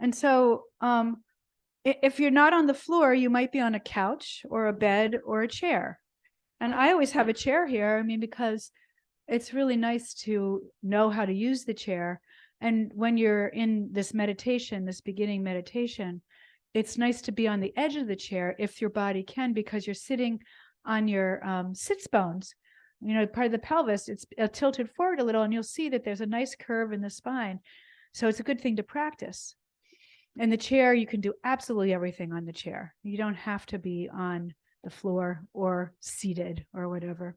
And so if you're not on the floor, you might be on a couch or a bed or a chair. And I always have a chair here. I mean, because it's really nice to know how to use the chair. And when you're in this meditation, this beginning meditation, it's nice to be on the edge of the chair if your body can, because you're sitting on your sits bones, part of the pelvis. It's tilted forward a little, and you'll see that there's a nice curve in the spine. So it's a good thing to practice. And the chair, you can do absolutely everything on the chair. You don't have to be on the floor or seated or whatever.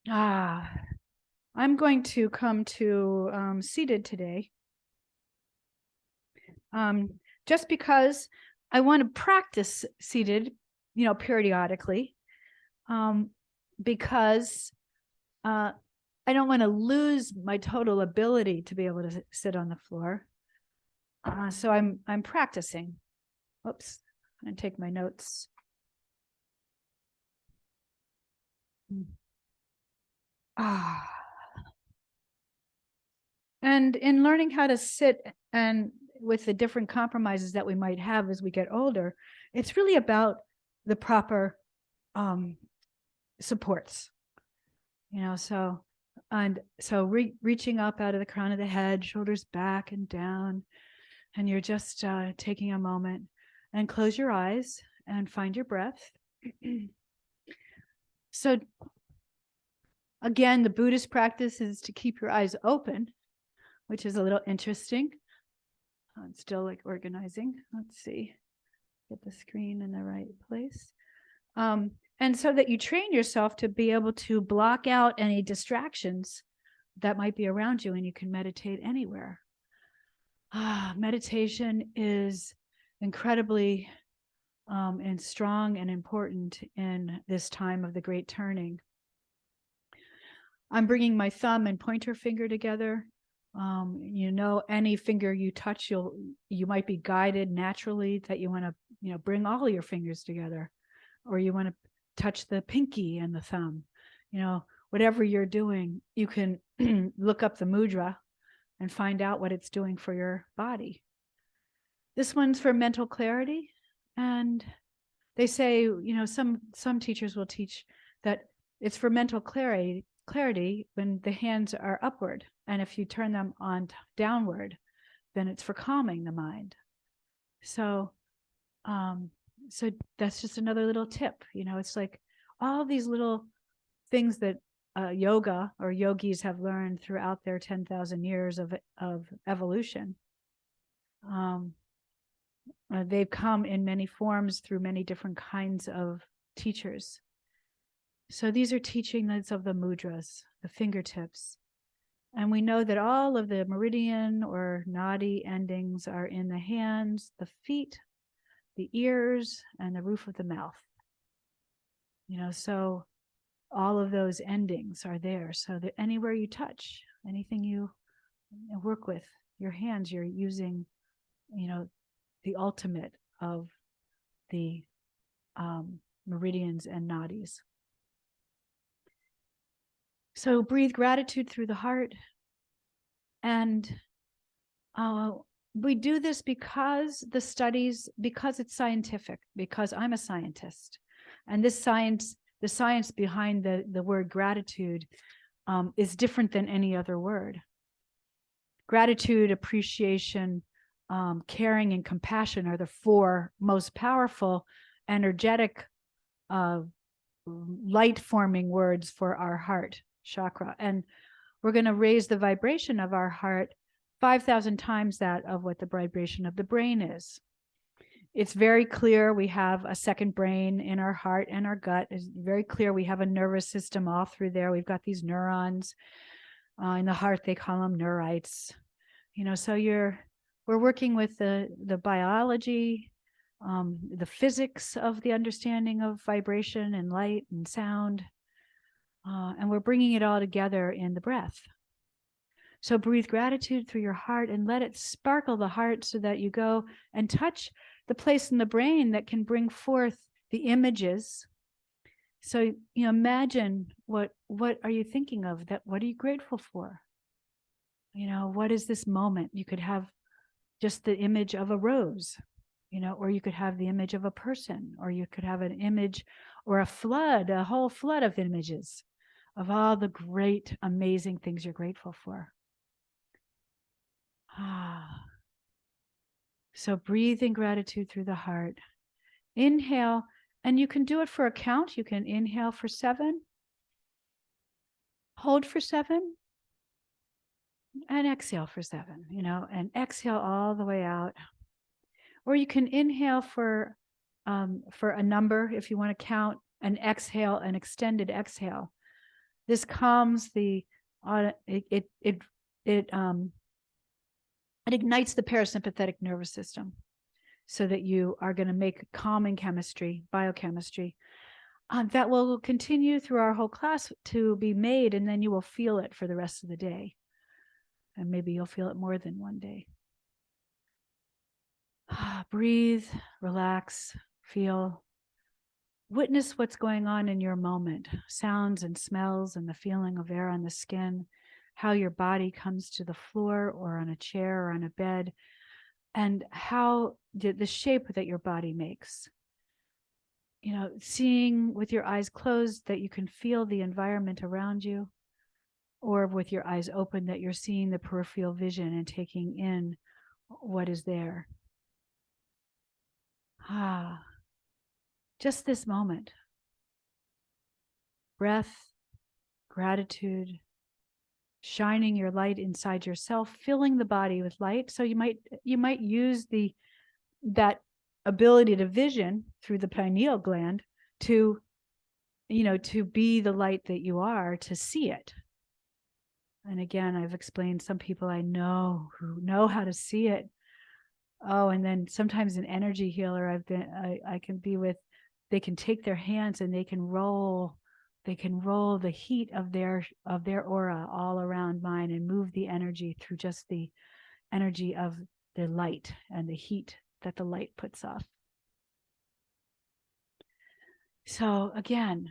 I'm going to come to seated today. Just because I want to practice seated, periodically, because I don't want to lose my total ability to be able to sit on the floor. So I'm practicing. Oops, I'm going to take my notes. And in learning how to sit, and with the different compromises that we might have as we get older, it's really about the proper supports, so reaching up out of the crown of the head, shoulders back and down, and you're just taking a moment and close your eyes and find your breath. So again, the Buddhist practice is to keep your eyes open, which is a little interesting. I'm still organizing. Let's see, get the screen in the right place. And so that you train yourself to be able to block out any distractions that might be around you, and you can meditate anywhere. Meditation is incredibly and strong and important in this time of the Great Turning. I'm bringing my thumb and pointer finger together. Any finger you touch, you might be guided naturally that you want to, bring all your fingers together, or you want to touch the pinky and the thumb. Whatever you're doing, you can look up the mudra and find out what it's doing for your body. This one's for mental clarity, and they say, some teachers will teach that it's for mental clarity when the hands are upward, and if you turn them on downward, then it's for calming the mind. So that's just another little tip. It's like all these little things that yoga or yogis have learned throughout their 10,000 years of evolution. They've come in many forms through many different kinds of teachers. So these are teachings of the mudras, the fingertips. And we know that all of the meridian or nadi endings are in the hands, the feet, the ears, and the roof of the mouth. So all of those endings are there. So that anywhere you touch, anything you work with, your hands, you're using, the ultimate of the meridians and nadis. So breathe gratitude through the heart. And we do this because because it's scientific, because I'm a scientist. And this science, the science behind the word gratitude is different than any other word. Gratitude, appreciation, caring, and compassion are the four most powerful, energetic, light-forming words for our heart chakra. And we're going to raise the vibration of our heart 5,000 times that of what the vibration of the brain is. It's very clear we have a second brain in our heart and our gut. It's very clear we have a nervous system all through there. We've got these neurons. In the heart, they call them neurites. So we're working with the biology, the physics of the understanding of vibration and light and sound. And we're bringing it all together in the breath. So breathe gratitude through your heart and let it sparkle the heart so that you go and touch the place in the brain that can bring forth the images. So, imagine what are you thinking of? What are you grateful for? What is this moment? You could have just the image of a rose, or you could have the image of a person, or you could have an image or a whole flood of images of all the great, amazing things you're grateful for. So breathe in gratitude through the heart. Inhale, and you can do it for a count. You can inhale for 7, hold for 7, and exhale for 7, and exhale all the way out. Or you can inhale for a number if you want to count, and exhale, an extended exhale. This calms it ignites the parasympathetic nervous system, so that you are going to make calming chemistry, biochemistry, that will continue through our whole class to be made, and then you will feel it for the rest of the day. And maybe you'll feel it more than one day. Breathe, relax, feel, witness what's going on in your moment, sounds and smells and the feeling of air on the skin, how your body comes to the floor or on a chair or on a bed, and how the shape that your body makes. Seeing with your eyes closed that you can feel the environment around you, or with your eyes open that you're seeing the peripheral vision and taking in what is there. Just this moment. Breath, gratitude, shining your light inside yourself, filling the body with light. So you might use that ability to vision through the pineal gland to be the light that you are, to see it. And again, I've explained, some people I know who know how to see it. Oh, and then sometimes an energy healer I can be with, they can take their hands and they can roll the heat of their aura all around mine and move the energy through just the energy of the light and the heat that the light puts off. So again,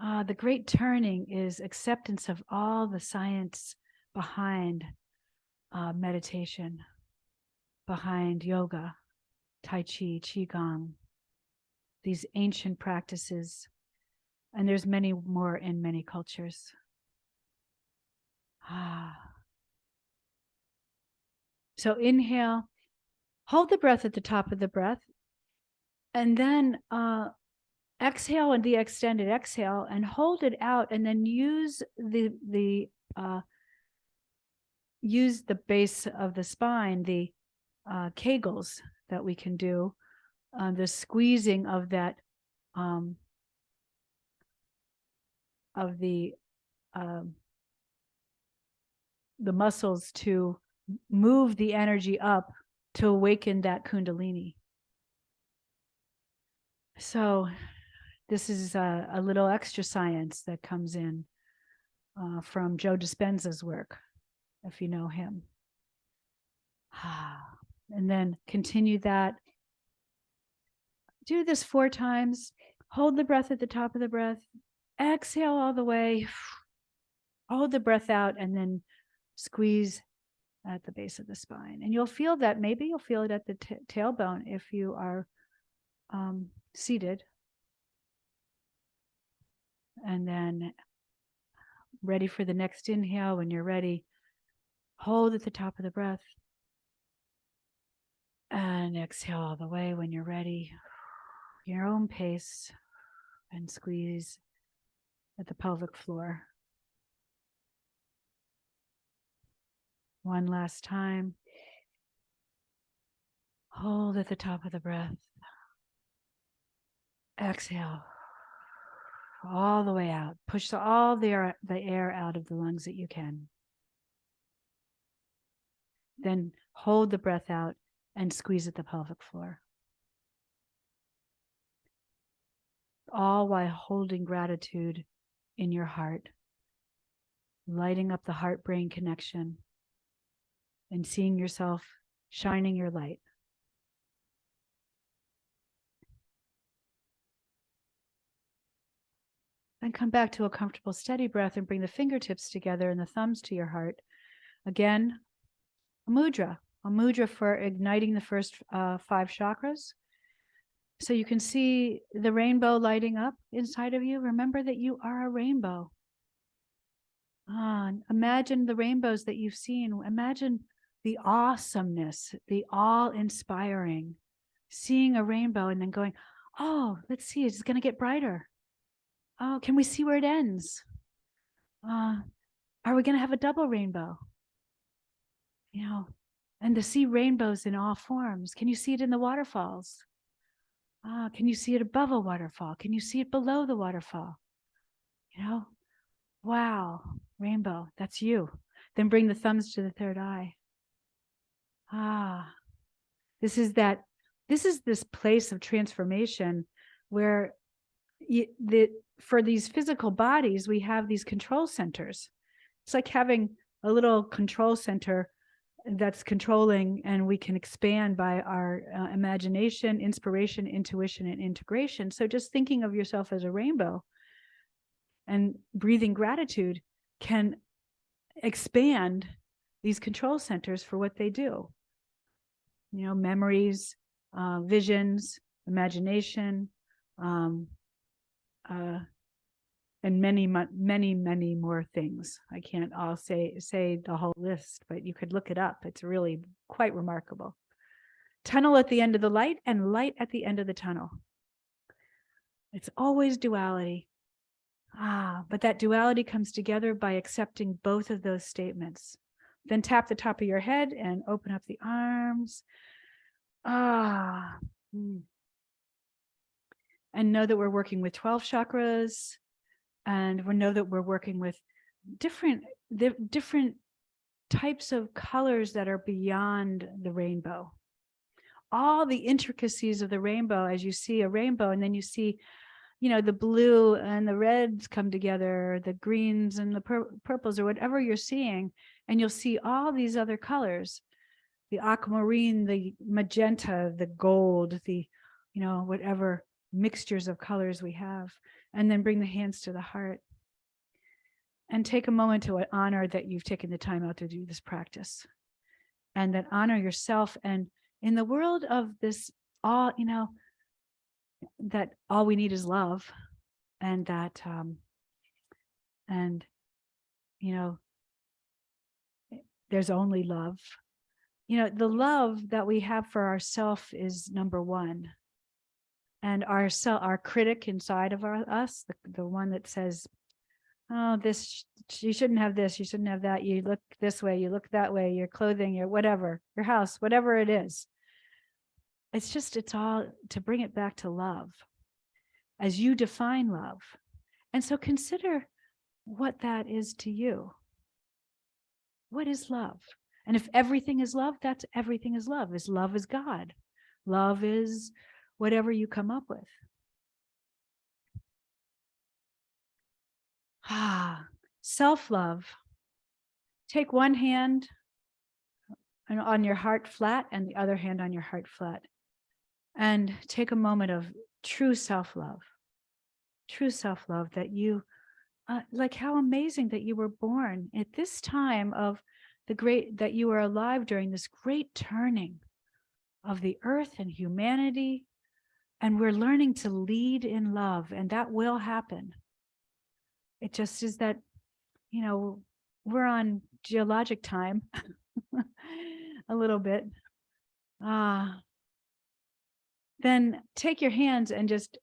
the great turning is acceptance of all the science behind meditation, behind yoga, Tai Chi, Qigong, these ancient practices. And there's many more in many cultures. So inhale, hold the breath at the top of the breath, and then exhale and the extended exhale, and hold it out, and then use the base of the spine, the Kegels that we can do, the squeezing of that of the muscles to move the energy up to awaken that Kundalini. So this is a little extra science that comes in from Joe Dispenza's work, if you know him. And then continue that. Do this 4 times. Hold the breath at the top of the breath. Exhale all the way. Hold the breath out, and then squeeze at the base of the spine. And you'll feel that. Maybe you'll feel it at the tailbone if you are seated. And then ready for the next inhale. When you're ready, hold at the top of the breath. And exhale all the way when you're ready. Your own pace, and squeeze at the pelvic floor. One last time. Hold at the top of the breath. Exhale all the way out. Push all the air out of the lungs that you can. Then hold the breath out and squeeze at the pelvic floor. All while holding gratitude in your heart, lighting up the heart-brain connection, and seeing yourself shining your light. Then come back to a comfortable, steady breath and bring the fingertips together and the thumbs to your heart. Again, a mudra. a mudra for igniting the first 5 chakras. So you can see the rainbow lighting up inside of you. Remember that you are a rainbow. Imagine the rainbows that you've seen. Imagine the awesomeness, the awe-inspiring, seeing a rainbow and then going, oh, let's see, it's going to get brighter. Oh, can we see where it ends? Are we going to have a double rainbow? You know, and to see rainbows in all forms. Can you see it in the waterfalls? Can you see it above a waterfall? Can you see it below the waterfall? You know, wow, rainbow, that's you. Then bring the thumbs to the third eye. This is this place of transformation where for these physical bodies, we have these control centers. It's like having a little control center that's controlling, and we can expand by our imagination, inspiration, intuition, and integration. So just thinking of yourself as a rainbow and breathing gratitude can expand these control centers for what they do. You know, memories, visions, imagination, and many, many more things. I can't all say the whole list, but you could look it up. It's really quite remarkable. Tunnel at the end of the light and light at the end of the tunnel. It's always duality. But that duality comes together by accepting both of those statements. Then tap the top of your head and open up the arms. And know that we're working with 12 chakras, and we know that we're working with different types of colors that are beyond the rainbow. All the intricacies of the rainbow, as you see a rainbow, and then you see, you know, the blue and the reds come together, the greens and the purples, or whatever you're seeing, and you'll see all these other colors, the aquamarine, the magenta, the gold, the, you know, whatever mixtures of colors we have. And then bring the hands to the heart and take a moment to honor that you've taken the time out to do this practice, and that honor yourself. And in the world of this, all, you know, that all we need is love, and that, and, you know, there's only love. You know, the love that we have for ourselves is number one. And our critic inside of us, the one that says, oh, this, you shouldn't have this, you shouldn't have that, you look this way, you look that way, your clothing, your whatever, your house, whatever it is. It's all to bring it back to love as you define love. And so consider what that is to you. What is love? And if everything is love, that's everything is love. Love is God. Love is whatever you come up with. Self-love. Take one hand on your heart flat and the other hand on your heart flat. And take a moment of true self-love. True self-love, that you, like how amazing that you were born at this time of that you were alive during this great turning of the earth and humanity. And we're learning to lead in love, and that will happen. It just is that, you know, we're on geologic time a little bit. Then take your hands and just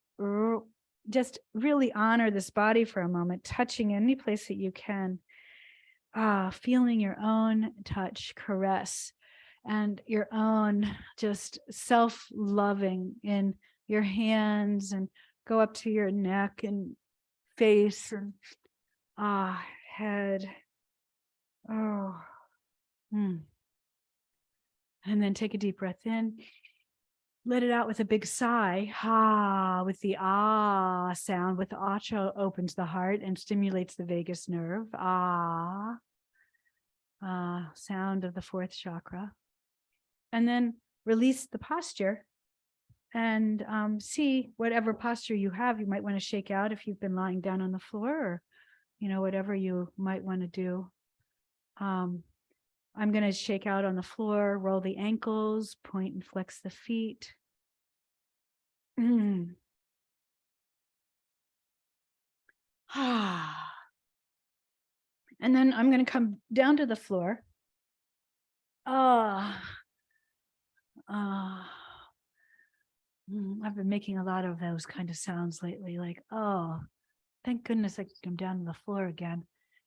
really honor this body for a moment, touching any place that you can. Feeling your own touch, caress, and your own just self-loving in your hands, and go up to your neck and face and head. And then take a deep breath in. Let it out with a big sigh. With the sound, with the acha opens the heart and stimulates the vagus nerve. Sound of the 4th chakra. And then release the posture and see whatever posture you have. You might want to shake out if you've been lying down on the floor, or, you know, whatever you might want to do. I'm going to shake out on the floor, roll the ankles, point and flex the feet. And then I'm going to come down to the floor. I've been making a lot of those kind of sounds lately, like, oh, thank goodness I could come down to the floor again.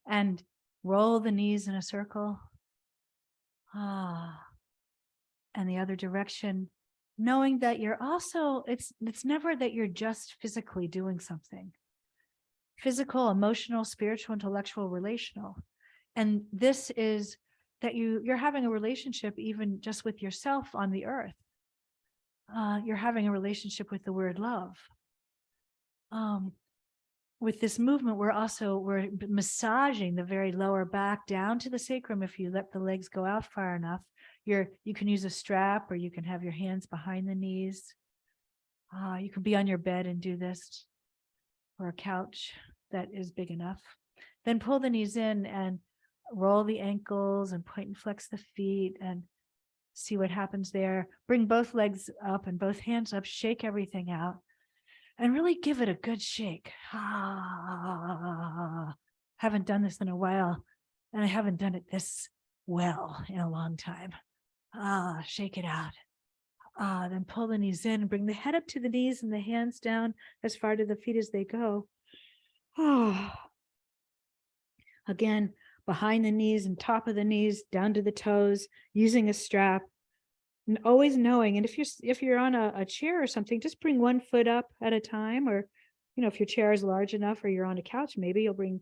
And roll the knees in a circle. And the other direction, knowing that you're also, it's never that you're just physically doing something. Physical, emotional, spiritual, intellectual, relational. And this is that you're having a relationship even just with yourself on the earth. You're having a relationship with the word love. With this movement, we're massaging the very lower back down to the sacrum. If you let the legs go out far enough, you can use a strap, or you can have your hands behind the knees. You can be on your bed and do this, or a couch that is big enough. Then pull the knees in and roll the ankles and point and flex the feet and see what happens there. Bring both legs up and both hands up, shake everything out, and really give it a good shake. Haven't done this in a while, and I haven't done it this well in a long time. Shake it out. Then pull the knees in, bring the head up to the knees and the hands down as far to the feet as they go. Again, behind the knees and top of the knees, down to the toes, using a strap. And always knowing, and if you're on a chair or something, just bring one foot up at a time, or if your chair is large enough, or you're on a couch, maybe you'll bring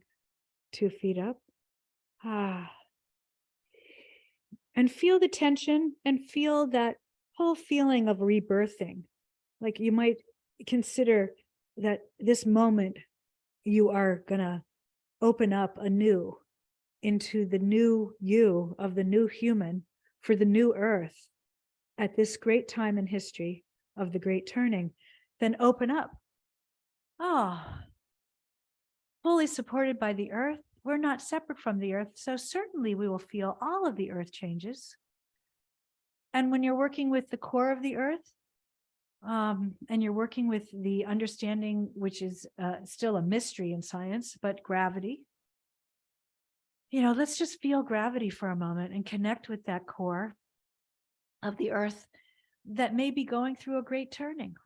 2 feet up. And feel the tension and feel that whole feeling of rebirthing. Like you might consider that this moment you are gonna open up anew into the new you of the new human for the new earth. At this great time in history of the great turning, then open up. Fully supported by the earth. We're not separate from the earth, so certainly we will feel all of the earth changes. And when you're working with the core of the earth, and you're working with the understanding, which is still a mystery in science, but gravity, let's just feel gravity for a moment and connect with that core of the earth that may be going through a great turning,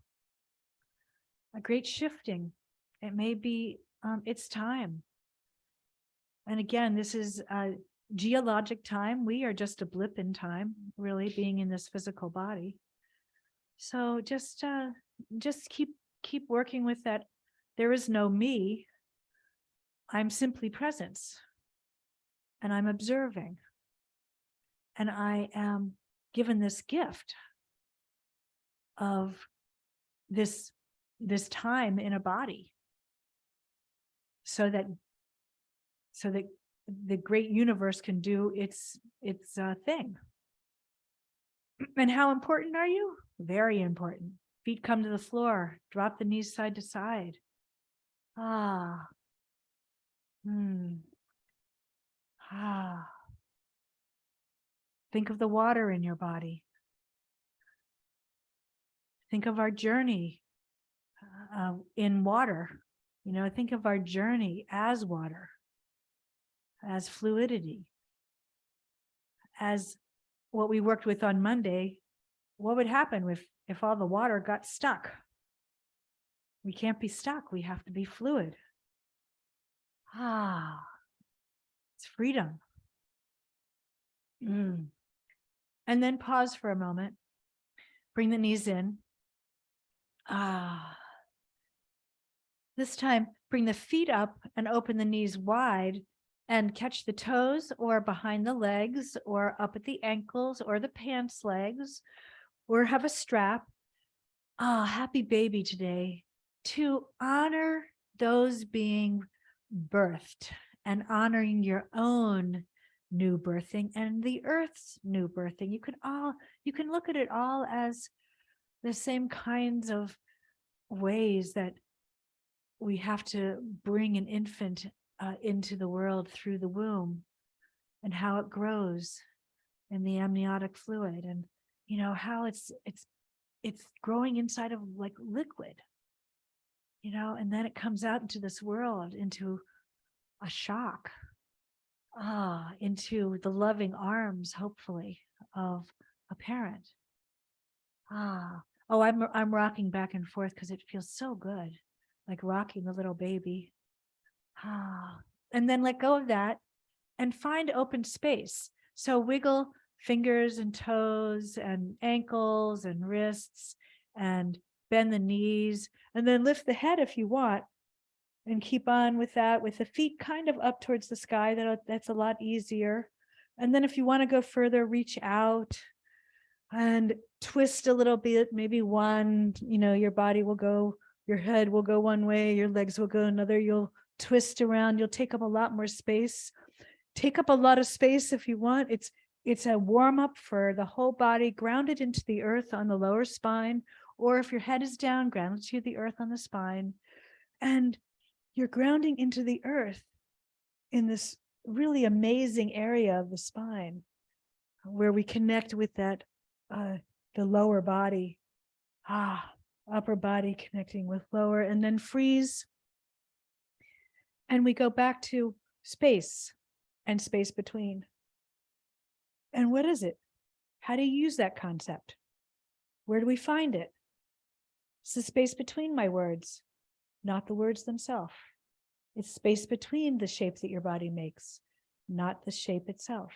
a great shifting. It may be its time. And again, this is a geologic time. We are just a blip in time, really, being in this physical body. So just keep working with that. There is no me. I'm simply presence, and I'm observing, and I am given this gift of this time in a body, so that the great universe can do its thing. And how important are you? Very important. Feet come to the floor. Drop the knees side to side. Think of the water in your body. Think of our journey in water. Think of our journey as water, as fluidity, as what we worked with on Monday. What would happen if all the water got stuck? We can't be stuck. We have to be fluid. It's freedom. And then pause for a moment. Bring the knees in. This time, bring the feet up and open the knees wide and catch the toes or behind the legs or up at the ankles or the pants legs, or have a strap. Happy baby today, to honor those being birthed and honoring your own new birthing and the earth's new birthing. You can look at it all as the same kinds of ways that we have to bring an infant into the world through the womb, and how it grows in the amniotic fluid, and you know how it's growing inside of like liquid, you know, and then it comes out into this world, into a shock, into the loving arms, hopefully, of a parent. Oh, I'm rocking back and forth because it feels so good, like rocking the little baby. And then let go of that and find open space. So wiggle fingers and toes and ankles and wrists and bend the knees, and then lift the head if you want, and keep on with that, with the feet kind of up towards the sky. That's a lot easier. And then if you want to go further, reach out and twist a little bit, maybe one, you know, your body will go, your head will go one way, your legs will go another. You'll twist around, you'll take up a lot more space. Take up a lot of space if you want. It's a warm up for the whole body, grounded into the earth on the lower spine, or if your head is down, grounded to the earth on the spine. And you're grounding into the earth in this really amazing area of the spine where we connect with that, the lower body, upper body connecting with lower, and then freeze. And we go back to space and space between. And what is it? How do you use that concept? Where do we find it? It's the space between my words, not the words themselves. It's space between the shape that your body makes, not the shape itself.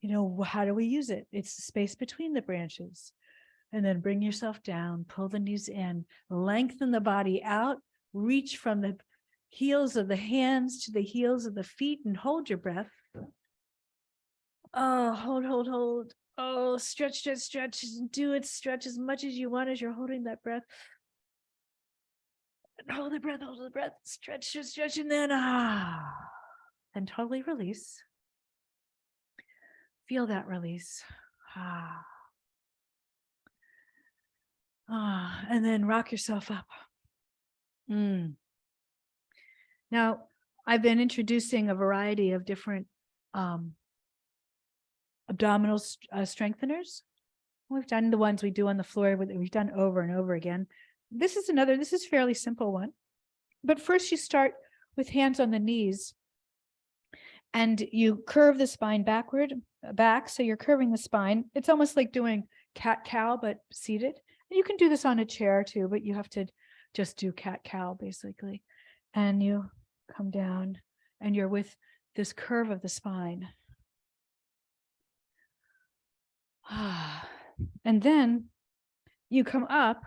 You know, how do we use it? It's the space between the branches. And then bring yourself down, pull the knees in, lengthen the body out, reach from the heels of the hands to the heels of the feet, and hold your breath. Oh, hold. Oh, stretch. Do it. Stretch as much as you want as you're holding that breath. And hold the breath, stretch, and then and totally release. Feel that release. And then rock yourself up. Now, I've been introducing a variety of different abdominal strengtheners. We've done the ones we do on the floor, we've done over and over again. This is fairly simple one. But first you start with hands on the knees and you curve the spine back. So you're curving the spine. It's almost like doing cat-cow, but seated. And you can do this on a chair too, but you have to just do cat-cow basically. And you come down and you're with this curve of the spine. And then you come up,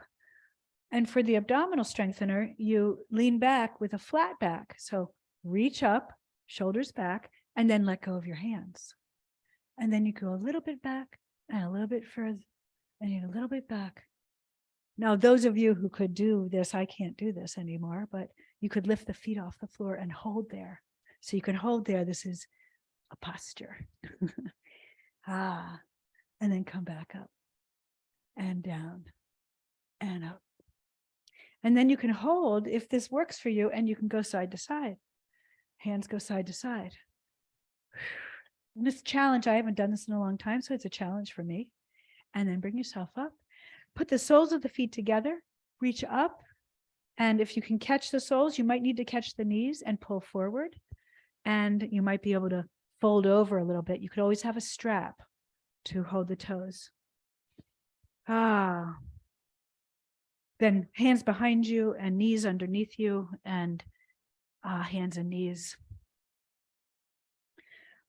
and for the abdominal strengthener, you lean back with a flat back. So reach up, shoulders back, and then let go of your hands. And then you go a little bit back and a little bit further and a little bit back. Now, those of you who could do this, I can't do this anymore, but you could lift the feet off the floor and hold there. So you can hold there. This is a posture. And then come back up and down and up. And then you can hold, if this works for you, and you can go side to side. Hands go side to side. And this challenge, I haven't done this in a long time, so it's a challenge for me. And then bring yourself up. Put the soles of the feet together, reach up. And if you can catch the soles, you might need to catch the knees and pull forward. And you might be able to fold over a little bit. You could always have a strap to hold the toes. Then hands behind you and knees underneath you, and hands and knees.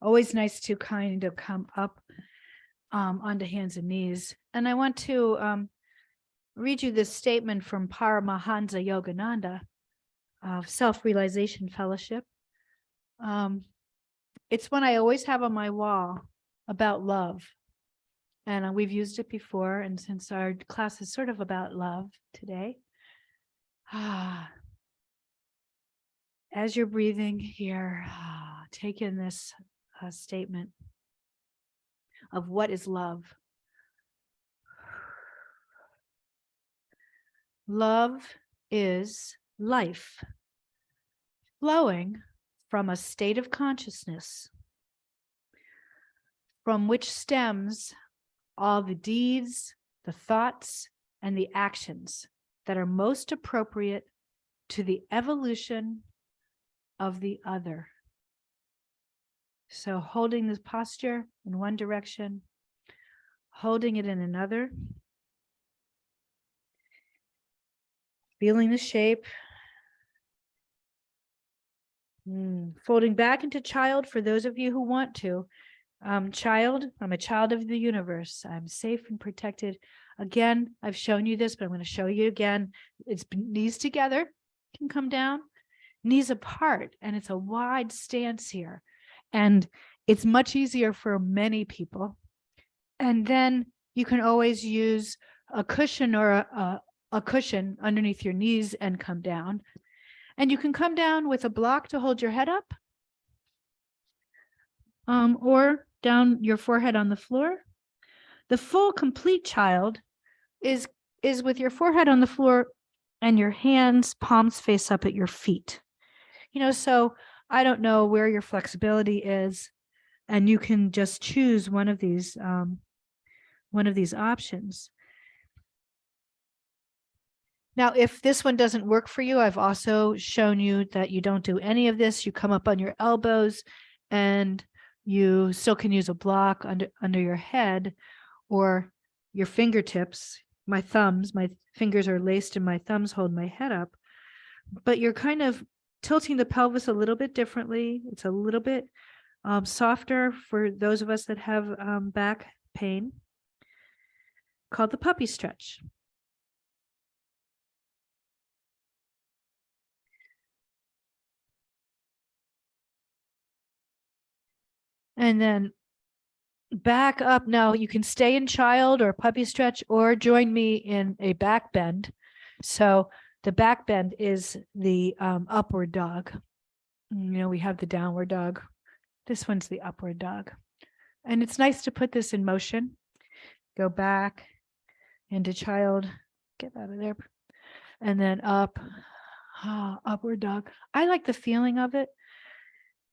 Always nice to kind of come up onto hands and knees. And I want to read you this statement from Paramahansa Yogananda of Self-Realization Fellowship. It's one I always have on my wall about love. And we've used it before. And since our class is sort of about love today, as you're breathing here, take in this statement of what is love. Love is life, flowing from a state of consciousness, from which stems all the deeds, the thoughts, and the actions that are most appropriate to the evolution of the other. So holding this posture in one direction, holding it in another, feeling the shape, folding back into child for those of you who want to. Child, I'm a child of the universe. I'm safe and protected. Again, I've shown you this, but I'm going to show you again. It's knees together, can come down, knees apart, and it's a wide stance here. And it's much easier for many people. And then you can always use a cushion or a cushion underneath your knees and come down. And you can come down with a block to hold your head up, or down your forehead on the floor. The full complete child is with your forehead on the floor and your hands, palms face up at your feet. So I don't know where your flexibility is, and you can just choose one of these options. Now, if this one doesn't work for you, I've also shown you that you don't do any of this. You come up on your elbows, and you still can use a block under your head or your fingertips. My fingers are laced and my thumbs hold my head up. But you're kind of tilting the pelvis a little bit differently. It's a little bit softer for those of us that have back pain, called the puppy stretch. And then back up. Now you can stay in child or puppy stretch or join me in a back bend. So the back bend is the upward dog. We have the downward dog. This one's the upward dog. And it's nice to put this in motion. Go back into child, get out of there, and then up, upward dog. I like the feeling of it.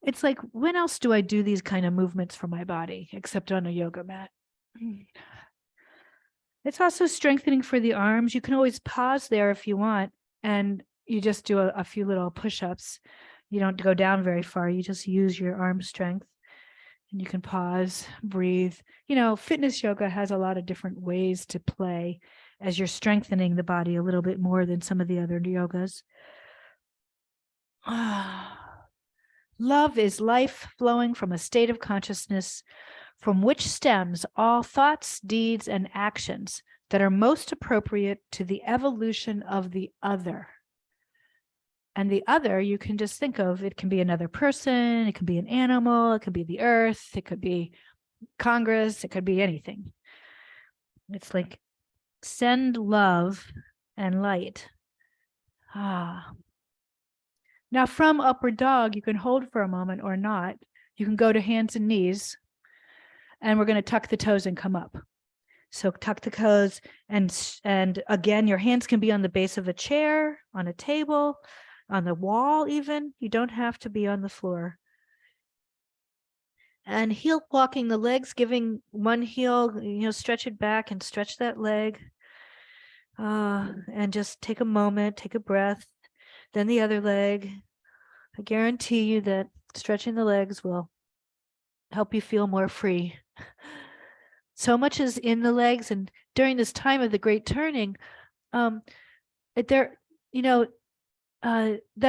It's like, when else do I do these kind of movements for my body except on a yoga mat? It's also strengthening for the arms. You can always pause there if you want, and you just do a few little push-ups. You don't go down very far. You just use your arm strength, and you can pause, breathe. Fitness yoga has a lot of different ways to play as you're strengthening the body a little bit more than some of the other yogas. Love is life flowing from a state of consciousness from which stems all thoughts, deeds, and actions that are most appropriate to the evolution of the other. And the other, you can just think of, it can be another person, it can be an animal, it could be the earth, it could be Congress, it could be anything. It's like, send love and light. Now from upward dog, you can hold for a moment or not. You can go to hands and knees, and we're going to tuck the toes and come up. So tuck the toes, and again, your hands can be on the base of a chair, on a table, on the wall even. You don't have to be on the floor. And heel walking the legs, giving one heel, stretch it back and stretch that leg. And just take a moment, take a breath. Then the other leg. I guarantee you that stretching the legs will help you feel more free. So much is in the legs, and during this time of the great turning, that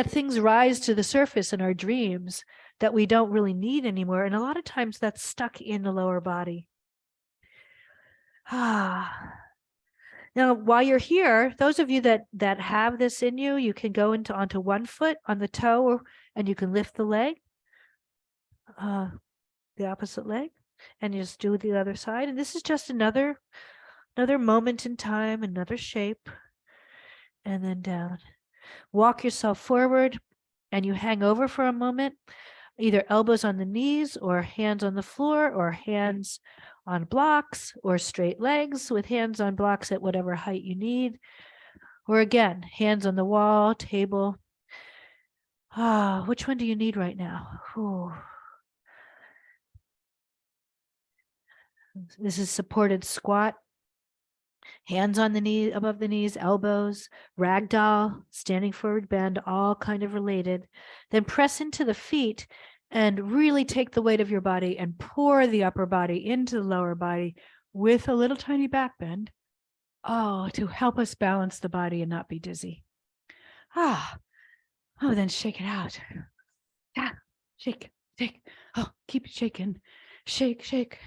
things rise to the surface in our dreams that we don't really need anymore. And a lot of times that's stuck in the lower body. Now, while you're here, those of you that have this in you, you can go onto one foot on the toe, and you can lift the leg, the opposite leg, and you just do the other side. And this is just another moment in time, another shape, and then down. Walk yourself forward, and you hang over for a moment, either elbows on the knees or hands on the floor or hands on blocks, or straight legs with hands on blocks at whatever height you need. Or again, hands on the wall, table. Which one do you need right now? This is supported squat. Hands on the knee, above the knees, elbows, ragdoll, standing forward bend, all kind of related. Then press into the feet and really take the weight of your body and pour the upper body into the lower body with a little tiny back bend. Oh, to help us balance the body and not be dizzy. Oh, then shake it out. Shake, shake. Oh, keep it shaking. Shake, shake.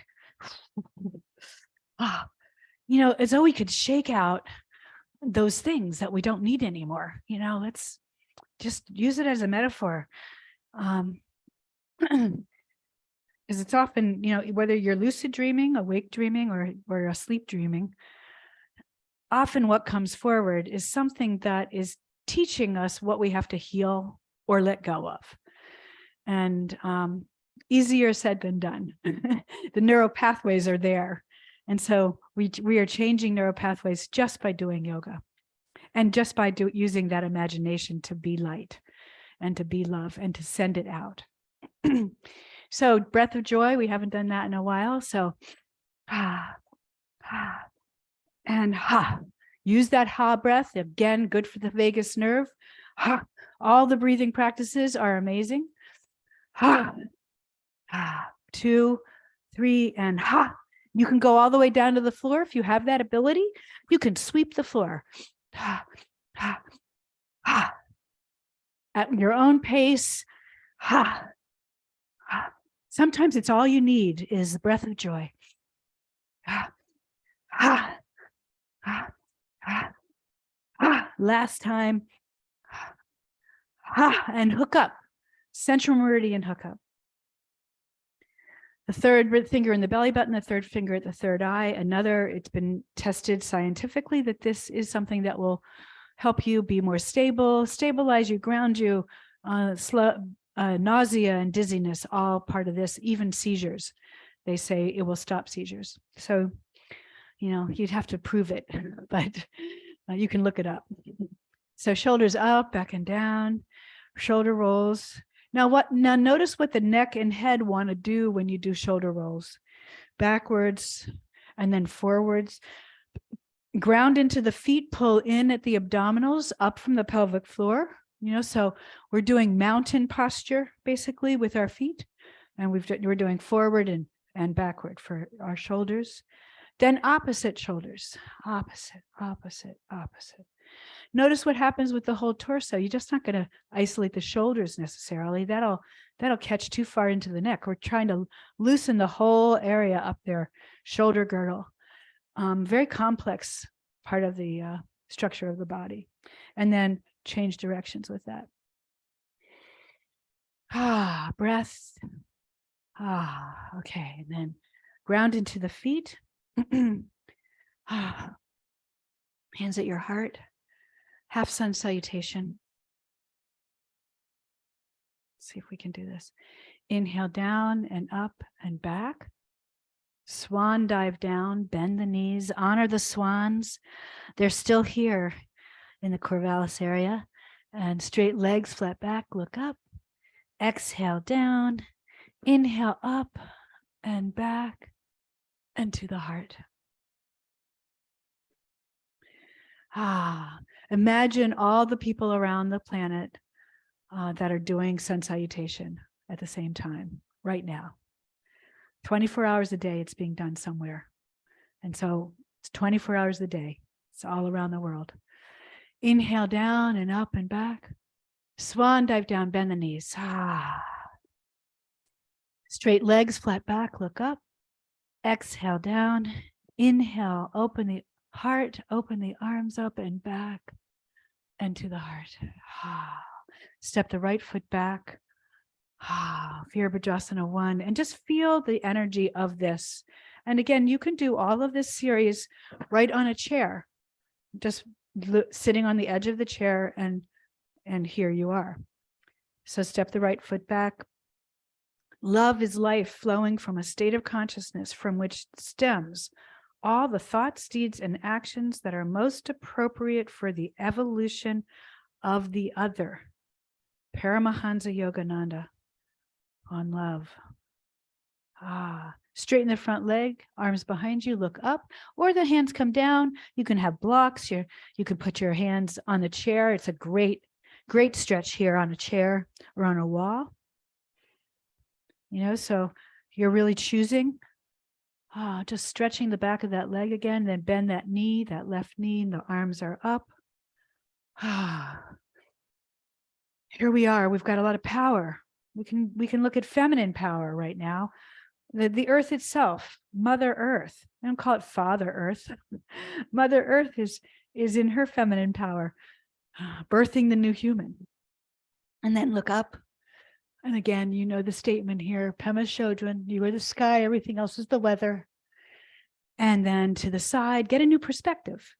As though we could shake out those things that we don't need anymore. Let's just use it as a metaphor. Because it's often, whether you're lucid dreaming, awake dreaming, or asleep dreaming, often what comes forward is something that is teaching us what we have to heal or let go of. And easier said than done. The neural pathways are there. And so we are changing neural pathways just by doing yoga and just by using that imagination to be light and to be love and to send it out. So breath of joy, we haven't done that in a while. So and use that breath. Again, good for the vagus nerve. All the breathing practices are amazing. 2, 3, and You can go all the way down to the floor. If you have that ability, you can sweep the floor. At your own pace. Sometimes it's all you need is the breath of joy. Last time. And hook up. Central meridian hook up. The third finger in the belly button, the third finger at the third eye. It's been tested scientifically that this is something that will help you be more stable, stabilize you, ground you, nausea and dizziness, all part of this, even seizures. They say it will stop seizures. So, you'd have to prove it, but you can look it up. So shoulders up, back and down, shoulder rolls. Now notice what the neck and head want to do when you do shoulder rolls. Backwards and then forwards. Ground into the feet, pull in at the abdominals, up from the pelvic floor. So we're doing mountain posture basically with our feet. And we're doing forward and backward for our shoulders. Then opposite shoulders, opposite, opposite, opposite. Notice what happens with the whole torso. You're just not going to isolate the shoulders necessarily. That'll catch too far into the neck. We're trying to loosen the whole area up there, shoulder girdle. Very complex part of the structure of the body. And then change directions with that. Breath. Okay. And then ground into the feet. Hands at your heart. Half sun salutation. Let's see if we can do this. Inhale down and up and back. Swan dive down, bend the knees, honor the swans. They're still here in the Corvallis area. And straight legs, flat back, look up. Exhale down, inhale up and back and to the heart. Imagine all the people around the planet that are doing sun salutation at the same time right now. 24 hours a day, it's being done somewhere. And so it's 24 hours a day. It's all around the world. Inhale down and up and back. Swan dive down, bend the knees. Straight legs, flat back, look up. Exhale down. Inhale, open the heart, open the arms up and back and to the heart. Step the right foot back. Virabhadrasana 1, and just feel the energy of this. And again, you can do all of this series right on a chair, just sitting on the edge of the chair, and here you are. So step the right foot back. Love is life flowing from a state of consciousness from which stems all the thoughts, deeds, and actions that are most appropriate for the evolution of the other. Paramahansa Yogananda on love. Straighten the front leg, arms behind you, look up, or the hands come down. You can have blocks. You can put your hands on the chair. It's a great stretch here on a chair or on a wall. So you're really choosing, just stretching the back of that leg again, then bend that knee, that left knee, and the arms are up. Here we are. We've got a lot of power. We can look at feminine power right now. The earth itself, Mother Earth. I don't call it Father Earth. Mother Earth is in her feminine power, birthing the new human. And then look up. And again, the statement here, Pema Chodron, you are the sky, everything else is the weather. And then to the side, get a new perspective.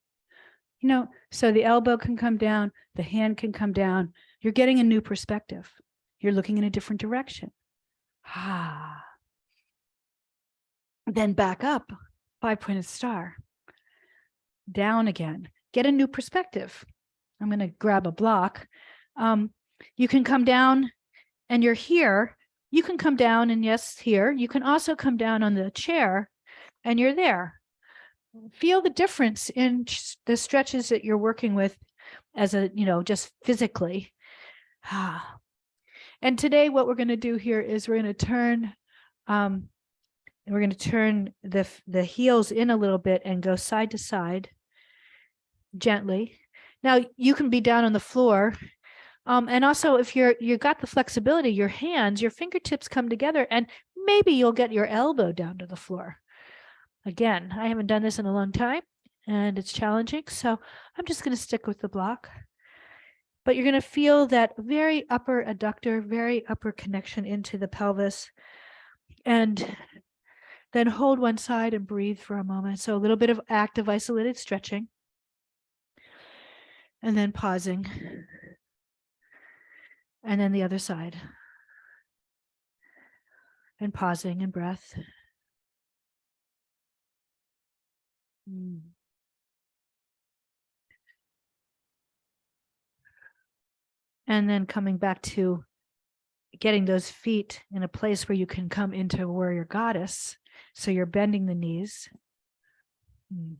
So the elbow can come down, the hand can come down. You're getting a new perspective. You're looking in a different direction. Then back up, 5-pointed star. Down again, get a new perspective. I'm going to grab a block. You can come down and you're here. You can come down and yes, here. You can also come down on the chair and you're there. Feel the difference in the stretches that you're working with as just physically. And today what we're going to do here is we're going to turn the heels in a little bit and go side to side gently. Now you can be down on the floor. And also if you got the flexibility, your fingertips come together and maybe you'll get your elbow down to the floor. Again, I haven't done this in a long time and it's challenging. So I'm just going to stick with the block. But you're going to feel that very upper adductor, very upper connection into the pelvis. And then hold one side and breathe for a moment. So a little bit of active isolated stretching. And then pausing. And then the other side. And pausing and breath. And then coming back to getting those feet in a place where you can come into warrior goddess. So you're bending the knees. And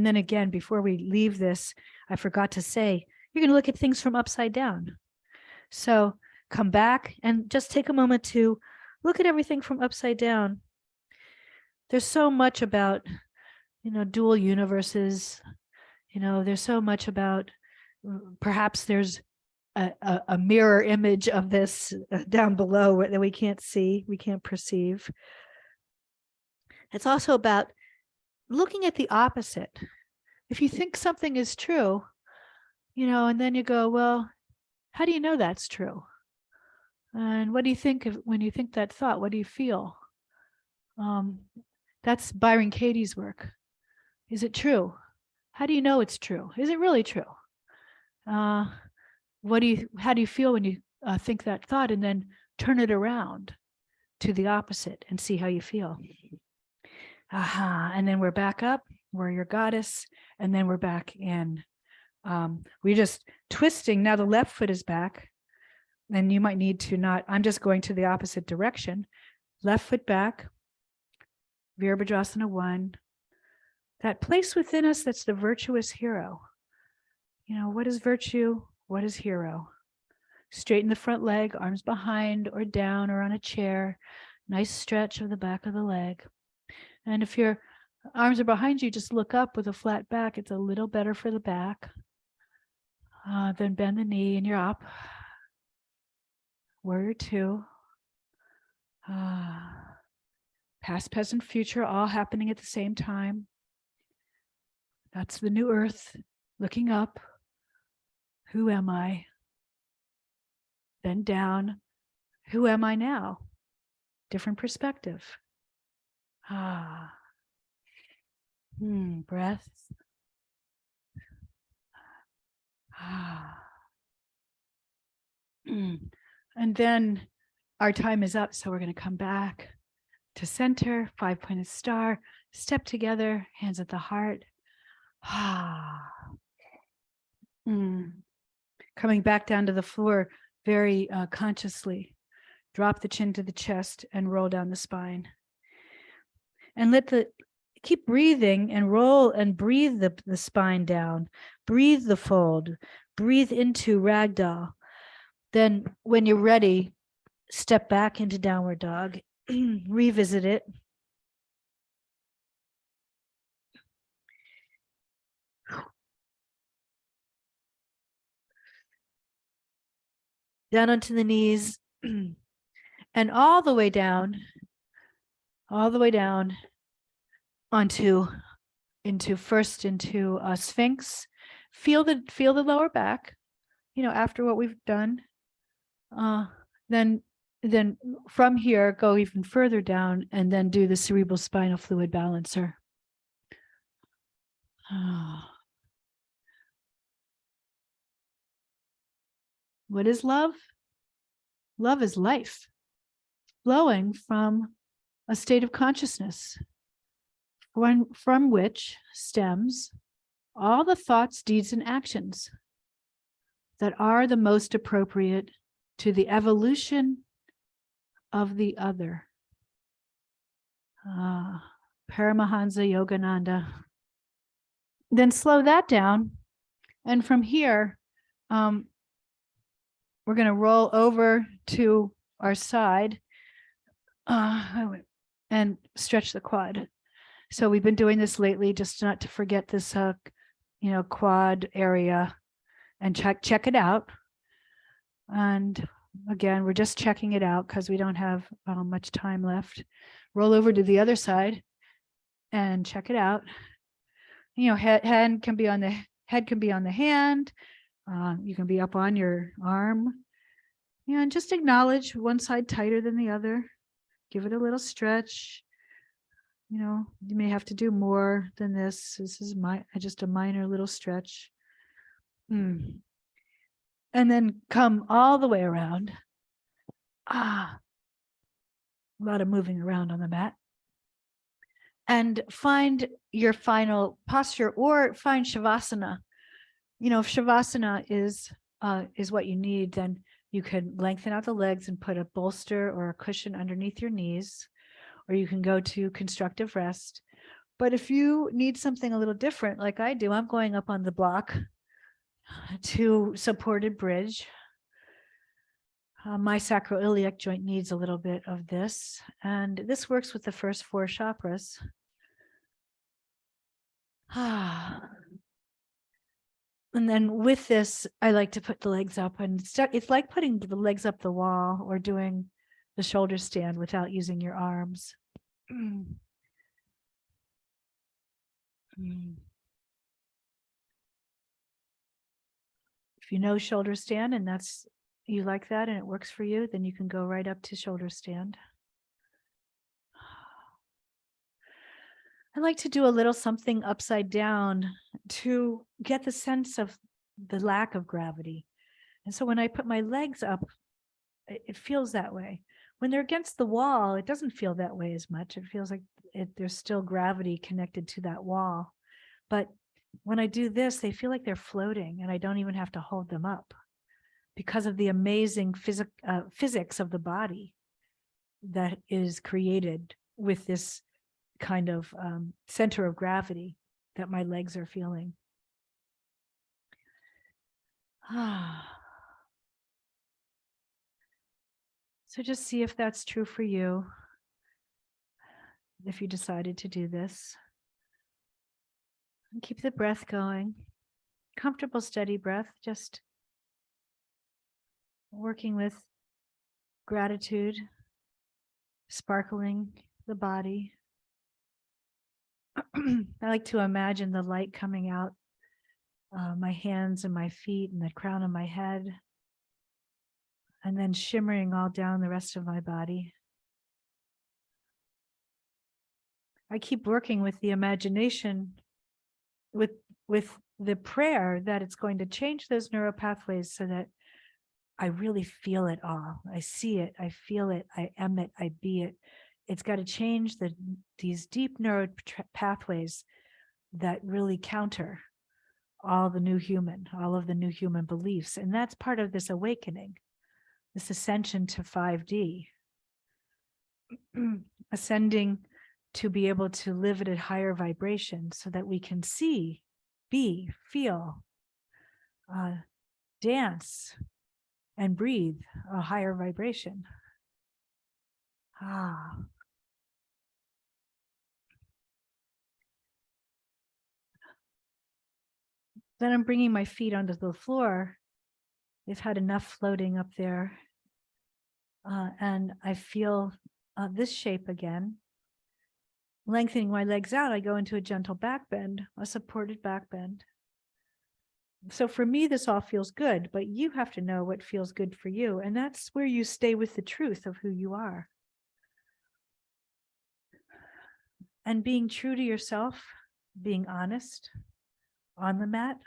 then again, before we leave this, I forgot to say, you're going to look at things from upside down. So come back and just take a moment to look at everything from upside down. There's so much about, dual universes. There's so much about, perhaps there's a mirror image of this down below that we can't see, we can't perceive. It's also about looking at the opposite. If you think something is true, and then you go, well, how do you know that's true? And what do you think when you think that thought? What do you feel? That's Byron Katie's work. Is it true? How do you know it's true? Is it really true? How do you feel when you think that thought, and then turn it around to the opposite and see how you feel? And then we're back up, warrior goddess, and then we're back in. We're just twisting. Now the left foot is back, and you might need to not, I'm just going to the opposite direction. Left foot back, Virabhadrasana 1. That place within us that's the virtuous hero. What is virtue? What is hero? Straighten the front leg, arms behind or down or on a chair. Nice stretch of the back of the leg. And if your arms are behind you, just look up with a flat back. It's a little better for the back. Then bend the knee and you're up. Warrior 2. Past, present, future, all happening at the same time. That's the new earth, looking up. Who am I? Then down. Who am I now? Different perspective. Breath. And then our time is up, so we're going to come back to center, 5-pointed star, step together, hands at the heart. Coming back down to the floor very consciously. Drop the chin to the chest and roll down the spine. And keep breathing and roll and breathe the spine down. Breathe the fold. Breathe into ragdoll. Then when you're ready, step back into downward dog. Revisit it. Down onto the knees and all the way down onto into a sphinx. Feel the lower back, after what we've done. Then from here, go even further down and then do the cerebral spinal fluid balancer. What is love? Love is life flowing from a state of consciousness from which stems all the thoughts, deeds, and actions that are the most appropriate to the evolution of the other. Paramahansa Yogananda. Then slow that down. And from here, we're going to roll over to our side and stretch the quad. So we've been doing this lately, just not to forget this, quad area, and check it out. And again, we're just checking it out because we don't have much time left. Roll over to the other side and check it out. Head can be on the hand. You can be up on your arm. And just acknowledge one side tighter than the other. Give it a little stretch. You may have to do more than this. This is just a minor little stretch. And then come all the way around. A lot of moving around on the mat. And find your final posture, or find Shavasana. If Shavasana is what you need, then you can lengthen out the legs and put a bolster or a cushion underneath your knees, or you can go to constructive rest. But if you need something a little different, like I do, I'm going up on the block to supported bridge. My sacroiliac joint needs a little bit of this, and this works with the first 4 chakras. And then with this, I like to put the legs up, and it's like putting the legs up the wall or doing the shoulder stand without using your arms. If you know shoulder stand and you like that and it works for you, then you can go right up to shoulder stand. I like to do a little something upside down to get the sense of the lack of gravity. And so when I put my legs up, it feels that way. When they're against the wall, it doesn't feel that way as much. It feels like there's still gravity connected to that wall. But when I do this, they feel like they're floating, and I don't even have to hold them up because of the amazing physics of the body that is created with this kind of center of gravity that my legs are feeling. So just see if that's true for you, if you decided to do this. And keep the breath going. Comfortable, steady breath, just working with gratitude, sparkling the body. I like to imagine the light coming out my hands and my feet and the crown of my head, and then shimmering all down the rest of my body. I keep working with the imagination, with the prayer that it's going to change those neural pathways so that I really feel it all. I see it, I feel it, I am it, I be it. It's got to change these deep neural pathways that really counter all of the new human beliefs. And that's part of this awakening. this ascension to 5D, ascending to be able to live at a higher vibration so that we can see, be, feel, dance, and breathe a higher vibration. Then I'm bringing my feet onto the floor. They've had enough floating up there. And I feel this shape again. Lengthening my legs out, I go into a gentle back bend, a supported back bend. So for me, this all feels good, but you have to know what feels good for you. And that's where you stay with the truth of who you are. And being true to yourself, being honest on the mat,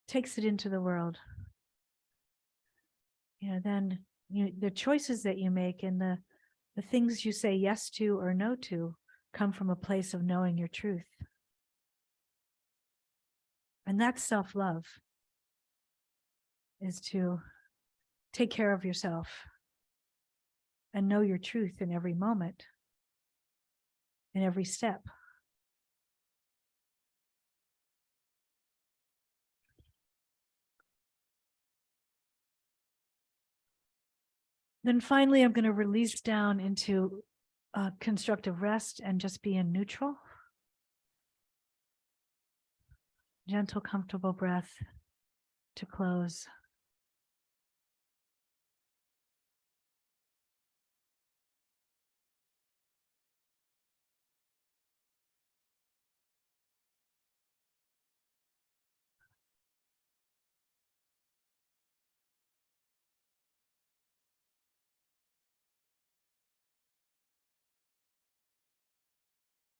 takes it into the world. Then the choices that you make and the things you say yes to or no to come from a place of knowing your truth. And that's self-love, is to take care of yourself and know your truth in every moment, in every step. Then finally, I'm going to release down into constructive rest and just be in neutral. Gentle, comfortable breath to close.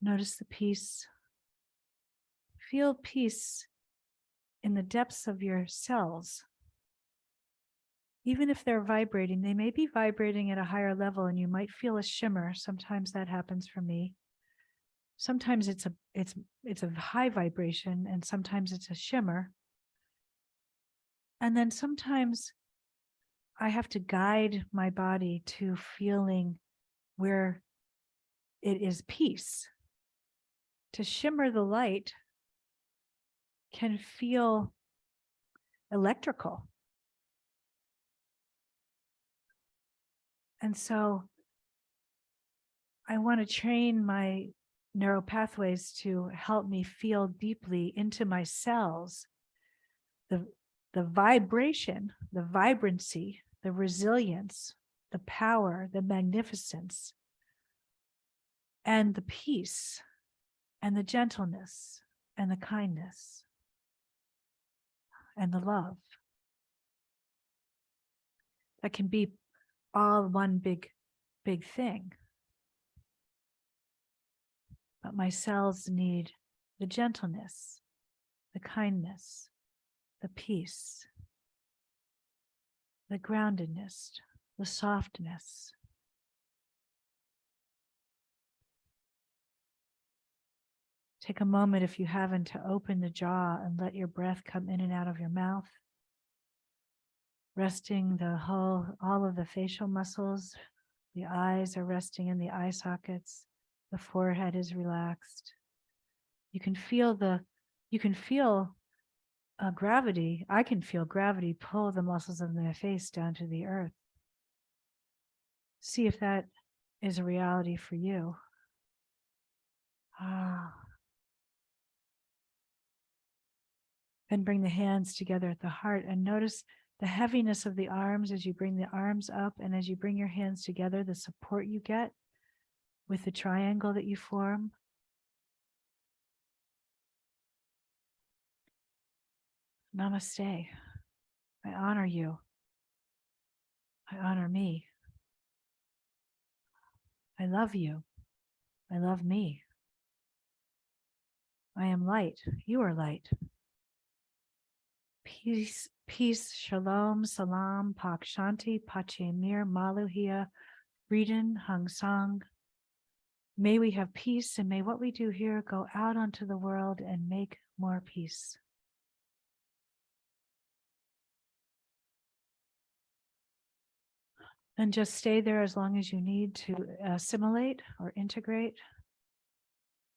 Notice the peace. Feel peace in the depths of your cells. Even if they're vibrating, they may be vibrating at a higher level and you might feel a shimmer. Sometimes that happens for me. Sometimes it's a high vibration and sometimes it's a shimmer. And then sometimes I have to guide my body to feeling where it is peace. To shimmer the light can feel electrical. And so I want to train my neural pathways to help me feel deeply into my cells the vibration, the vibrancy, the resilience, the power, the magnificence, and the peace, and the gentleness, and the kindness, and the love. That can be all one big thing. But my cells need the gentleness, the kindness, the peace, the groundedness, the softness. Take a moment, if you haven't, to open the jaw and let your breath come in and out of your mouth. Resting all of the facial muscles. The eyes are resting in the eye sockets. The forehead is relaxed. You can feel gravity. I can feel gravity pull the muscles of my face down to the earth. See if that is a reality for you. Then bring the hands together at the heart and notice the heaviness of the arms as you bring the arms up, and as you bring your hands together, the support you get with the triangle that you form. Namaste. I honor you. I honor me. I love you. I love me. I am light. You are light. Peace, peace, shalom, salam, pak shanti, pache mir, maluhia, Frieden, Hang Sang. May we have peace, and may what we do here go out onto the world and make more peace. And just stay there as long as you need to assimilate or integrate.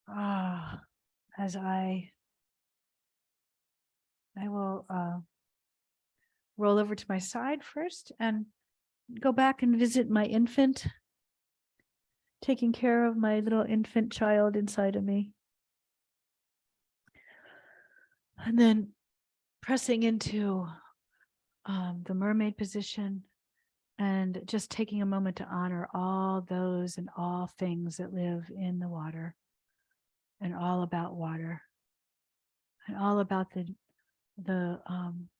As I will roll over to my side first and go back and visit my infant, taking care of my little infant child inside of me. And then pressing into the mermaid position and just taking a moment to honor all those and all things that live in the water and all about water and all about the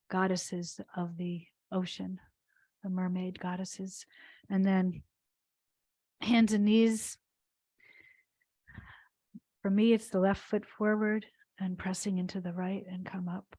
goddesses of the ocean, the mermaid goddesses. And then hands and knees. For me, it's the left foot forward and pressing into the right and come up.